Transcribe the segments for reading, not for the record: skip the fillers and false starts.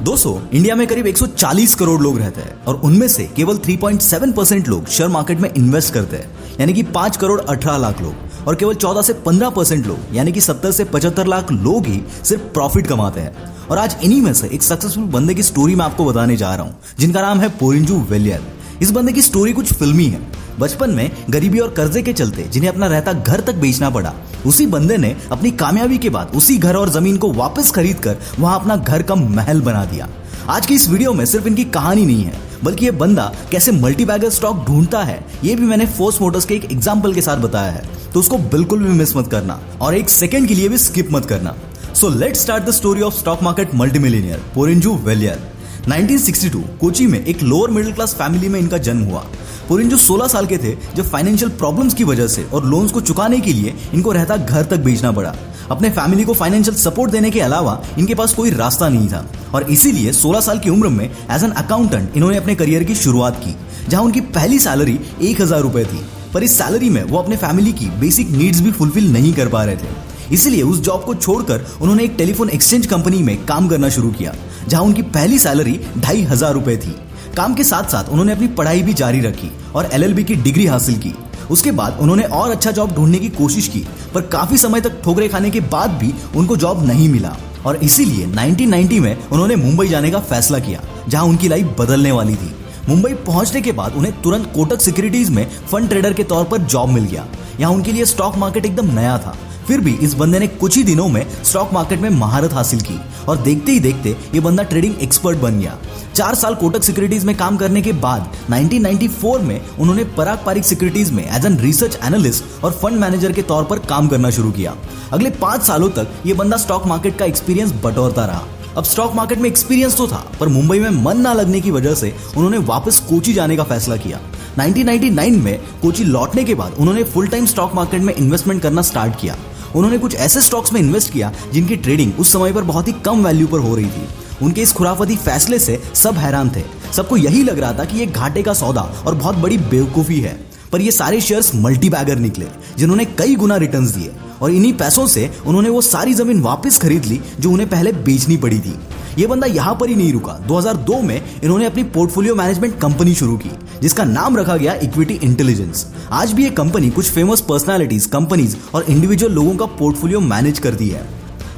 दोस्तों, इंडिया में करीब 140 करोड़ लोग रहते हैं और उनमें से केवल 3.7% लोग शेयर मार्केट में इन्वेस्ट करते हैं, यानी कि 5 करोड़ 18 लाख लोग, और केवल 14 से 15% लोग यानी कि 70 से 75 लाख लोग ही सिर्फ प्रॉफिट कमाते हैं। और आज इन्हीं में से एक सक्सेसफुल बंदे की स्टोरी मैं आपको बताने जा रहा हूं, जिनका नाम है पोरिंजू वेलियत। इस बंदे की स्टोरी कुछ फिल्मी है। बचपन में गरीबी और कर्जे के चलते जिन्हें अपना रहता घर तक बेचना पड़ा, उसी बंदे ने अपनी कामयाबी के बाद उसी घर और जमीन को वापस खरीद कर वहां अपना घर का महल बना दिया। आज की इस वीडियो में सिर्फ इनकी कहानी नहीं है, बल्कि ये बंदा कैसे मल्टीबैगर स्टॉक ढूंढता है, ये भी मैंने फोर्स मोटर्स के एक एग्जाम्पल के साथ बताया है, तो उसको बिल्कुल भी मिस मत करना और एक सेकंड के लिए भी स्किप मत करना। So let's start the story of stock market multimillionaire Porinju Veliyath. 1962 Kochi में एक लोअर मिडिल क्लास फैमिली में इनका जन्म हुआ। पोरिंजू 16 साल के थे जब फाइनेंशियल प्रॉब्लम्स की वजह से और लोन्स को चुकाने के लिए इनको रहता घर तक बेचना पड़ा। अपने फैमिली को फाइनेंशियल सपोर्ट देने के अलावा इनके पास कोई रास्ता नहीं था और इसीलिए 16 साल की उम्र में एज एन अकाउंटेंट इन्होंने अपने करियर की शुरुआत की, जहां उनकी पहली सैलरी 1000 रुपए थी। पर इस सैलरी में वो अपने फैमिली की बेसिक नीड्स भी फुलफिल नहीं कर पा रहे थे। इसीलिए उस जॉब को छोड़कर उन्होंने एक टेलीफोन एक्सचेंज कंपनी में काम करना शुरू किया, जहां उनकी पहली सैलरी 2500 रुपए थी। काम के साथ साथ उन्होंने अपनी पढ़ाई भी जारी रखी और LLB की डिग्री हासिल की। उसके बाद उन्होंने और अच्छा जॉब ढूंढने की कोशिश की, पर काफी समय तक ठोकरें खाने के बाद भी उनको जॉब नहीं मिला और इसीलिए 1990 में उन्होंने मुंबई जाने का फैसला किया, जहां उनकी लाइफ बदलने वाली थी। मुंबई पहुंचने के बाद उन्हें तुरंत कोटक सिक्योरिटीज में फंड ट्रेडर के तौर पर जॉब मिल गया। यहाँ उनके लिए स्टॉक मार्केट एकदम नया था, फिर भी इस बंदे ने कुछ ही दिनों में स्टॉक मार्केट में महारत हासिल की और देखते ही देखते ये बंदा ट्रेडिंग एक्सपर्ट बन गया। 4 साल कोटक सिक्योरिटीज में काम करने के बाद 1994 में उन्होंने पराग पारिक सिक्योरिटीज में एज एन रिसर्च एनालिस्ट और फंड मैनेजर के तौर पर काम करना शुरू किया। अगले 5 सालों तक ये बंदा स्टॉक मार्केट का एक्सपीरियंस बटोरता रहा। अब स्टॉक मार्केट में एक्सपीरियंस तो था, पर मुंबई में मन ना लगने की वजह से उन्होंने वापस कोची जाने का फैसला किया। 1999 में कोची लौटने के बाद उन्होंने फुल टाइम स्टॉक मार्केट में इन्वेस्टमेंट करना स्टार्ट किया। उन्होंने कुछ ऐसे स्टॉक्स में इन्वेस्ट किया जिनकी ट्रेडिंग उस समय पर बहुत ही कम वैल्यू पर हो रही थी। उनके इस खुराफती फैसले से सब हैरान थे। सबको यही लग रहा था कि ये घाटे का सौदा और बहुत बड़ी बेवकूफी है, पर ये सारे शेयर्स मल्टीबैगर निकले, जिन्होंने कई गुना रिटर्न्स दिए और इन्हीं पैसों से उन्होंने वो सारी जमीन वापस खरीद ली जो उन्हें पहले बेचनी पड़ी थी। ये बंदा यहाँ पर ही नहीं रुका। 2002 में इन्होंने अपनी पोर्टफोलियो मैनेजमेंट कंपनी शुरू की, जिसका नाम रखा गया इक्विटी इंटेलिजेंस। आज भी ये कंपनी कुछ फेमस पर्सनालिटीज, कंपनीज और इंडिविजुअल लोगों का पोर्टफोलियो मैनेज करती है।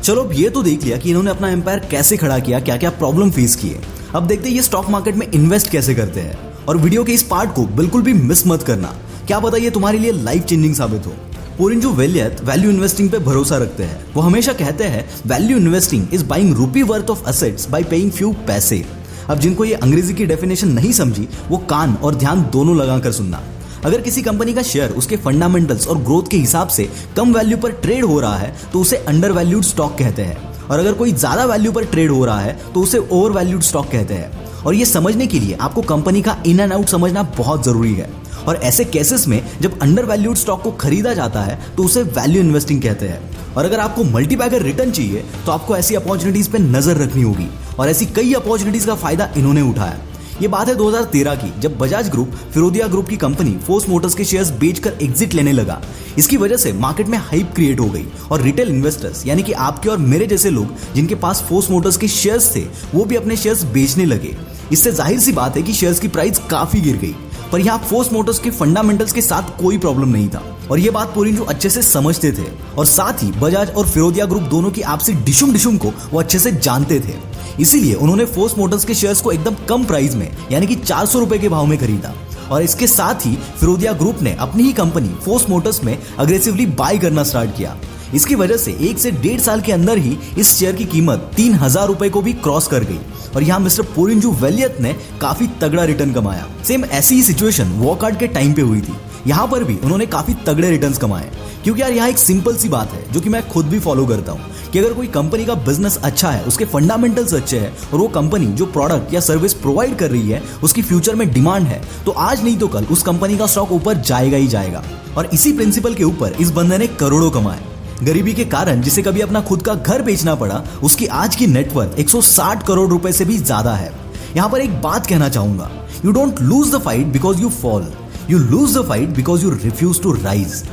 चलो, अब ये तो देख लिया कि इन्होंने अपना एम्पायर कैसे खड़ा किया, क्या क्या प्रॉब्लम फेस किए। अब देखते हैं ये स्टॉक मार्केट में इन्वेस्ट कैसे करते हैं। और वीडियो के इस पार्ट को बिल्कुल भी मिस मत करना, क्या पता ये तुम्हारे लिए लाइफ चेंजिंग साबित हो। पोरिंजू वेलियत वैल्यू इन्वेस्टिंग पे भरोसा रखते हैं। वो हमेशा कहते हैं value investing is buying rupee worth of assets bye paying few पैसे। अब जिनको ये अंग्रेजी की डेफिनेशन नहीं समझी, वो कान और ध्यान दोनों लगाकर सुनना। अगर किसी कंपनी का शेयर उसके फंडामेंटल्स और ग्रोथ के हिसाब से कम वैल्यू पर ट्रेड हो रहा है तो उसे अंडर वैल्यूड स्टॉक कहते हैं, और अगर कोई ज्यादा वैल्यू पर ट्रेड हो रहा है तो उसे ओवर वैल्यूड स्टॉक कहते हैं। और ये समझने के लिए आपको कंपनी का इन एंड आउट समझना बहुत जरूरी है। और ऐसे केसेस में जब अंडर वैल्यूड स्टॉक को खरीदा जाता है तो उसे वैल्यू इन्वेस्टिंग कहते हैं। और अगर आपको मल्टीबैगर रिटर्न चाहिए तो आपको ऐसी अपॉर्चुनिटीज पे नजर रखनी होगी, और ऐसी कई अपॉर्चुनिटीज का फायदा इन्होंने उठाया। ये बात है 2013 की, जब बजाज ग्रुप फिरोदिया ग्रुप की कंपनी फोर्स मोटर्स के शेयर्स बेचकर एग्जिट लेने लगा। इसकी वजह से मार्केट में हाइप क्रिएट हो गई और रिटेल इन्वेस्टर्स यानी कि आपके और मेरे जैसे लोग जिनके पास फोर्स मोटर्स के शेयर्स थे, वो भी अपने शेयर्स बेचने लगे। इससे जाहिर सी बात है कि शेयर्स की प्राइस काफी गिर गई। पर यहाँ फोर्स मोटर्स के फंडामेंटल्स के साथ कोई प्रॉब्लम नहीं था और ये बात पोरिंजू अच्छे से समझते थे, और साथ ही बजाज और फिरोदिया ग्रुप दोनों की आपसी डिशुम डिशुम को वो अच्छे से जानते थे। इसीलिए उन्होंने फोर्स मोटर्स के शेयर्स को एकदम कम प्राइस में यानी कि 400 रुपए के भाव में खरीदा, और इसके साथ ही फिरोदिया ग्रुप ने अपनी ही कंपनी फोर्स मोटर्स में अग्रेसिवली बाय करना स्टार्ट किया। इसकी वजह से 1 से 1.5 साल के अंदर ही इस शेयर की कीमत 3000 रुपए को भी क्रॉस कर गई और यहाँ मिस्टर पोरिंजू वेलियत ने काफी तगड़ा रिटर्न कमाया। सेम ऐसी ही सिचुएशन वॉकआउट के टाइम पे हुई थी। यहाँ पर भी उन्होंने काफी तगड़े रिटर्न्स कमाए, क्योंकि यार यहाँ एक सिंपल सी बात है जो कि मैं खुद भी फॉलो करता हूँ कि अगर कोई कंपनी का बिजनेस अच्छा है, उसके फंडामेंटल्स अच्छे हैं और वो कंपनी जो प्रोडक्ट या सर्विस प्रोवाइड कर रही है उसकी फ्यूचर में डिमांड है, तो आज नहीं तो कल उस कंपनी का स्टॉक ऊपर जाएगा ही जाएगा। और इसी प्रिंसिपल के ऊपर इस बंदे ने करोड़ों कमाए। गरीबी के कारण जिसे कभी अपना खुद का घर बेचना पड़ा, उसकी आज की नेटवर्थ 160 करोड़ रुपए से भी ज्यादा है। यहाँ पर एक बात कहना चाहूंगा, you don't lose the fight because you fall, you lose the fight because you refuse to rise.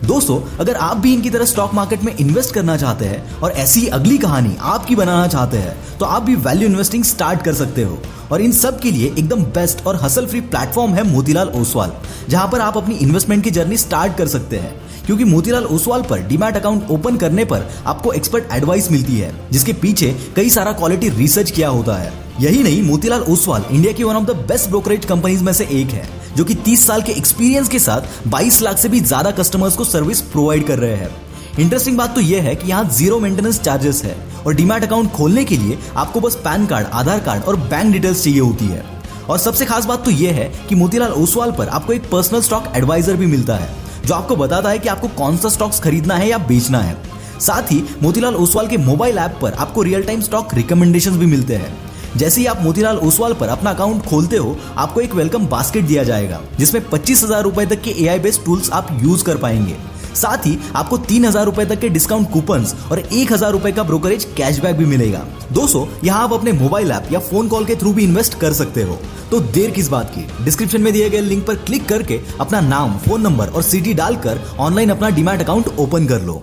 दोस्तों, अगर आप भी इनकी तरह स्टॉक मार्केट में इन्वेस्ट करना चाहते हैं और ऐसी अगली कहानी आपकी बनाना चाहते हैं तो आप भी वैल्यू इन्वेस्टिंग स्टार्ट कर सकते हो। और इन सब के लिए एकदम बेस्ट और हसल फ्री प्लेटफॉर्म है मोतीलाल ओसवाल, जहां पर आप अपनी इन्वेस्टमेंट की जर्नी स्टार्ट कर सकते हैं। क्योंकि मोतीलाल ओसवाल पर डीमैट अकाउंट ओपन करने पर आपको एक्सपर्ट एडवाइस मिलती है, जिसके पीछे कई सारा क्वालिटी रिसर्च किया होता है। यही नहीं, मोतीलाल ओसवाल इंडिया की one of the best brokerage companies में से एक है, जो कि 30 साल के एक्सपीरियंस के साथ 22 लाख से भी ज्यादा कस्टमर्स को सर्विस प्रोवाइड कर रहे हैं। इंटरेस्टिंग बात तो यह है कि यहाँ जीरो मेंटेनेंस चार्जेस है और डीमैट अकाउंट खोलने के लिए आपको बस पैन कार्ड, आधार कार्ड और बैंक डिटेल्स चाहिए होती है। और सबसे खास बात तो यह है कि मोतीलाल ओसवाल पर आपको एक पर्सनल स्टॉक एडवाइजर भी मिलता है, जो आपको बताता है कि आपको कौन सा स्टॉक्स खरीदना है या बेचना है। साथ ही मोतीलाल ओसवाल के मोबाइल ऐप पर आपको रियल टाइम स्टॉक रिकमेंडेशंस भी मिलते हैं। जैसे ही आप मोतीलाल ओसवाल पर अपना अकाउंट खोलते हो, आपको एक वेलकम बास्केट दिया जाएगा, जिसमें 25,000 रुपए तक के AI बेस्ड टूल्स आप यूज कर पाएंगे। साथ ही आपको 3,000 रुपए तक के डिस्काउंट कूपन्स और 1,000 रुपए का ब्रोकरेज कैशबैक भी मिलेगा। दोस्तों, यहाँ आप अपने मोबाइल ऐप या फोन कॉल के थ्रू भी इन्वेस्ट कर सकते हो। तो देर किस बात की, डिस्क्रिप्शन में दिए गए लिंक पर क्लिक करके अपना नाम, फोन नंबर और सिटी डालकर ऑनलाइन अपना डीमैट अकाउंट ओपन कर लो।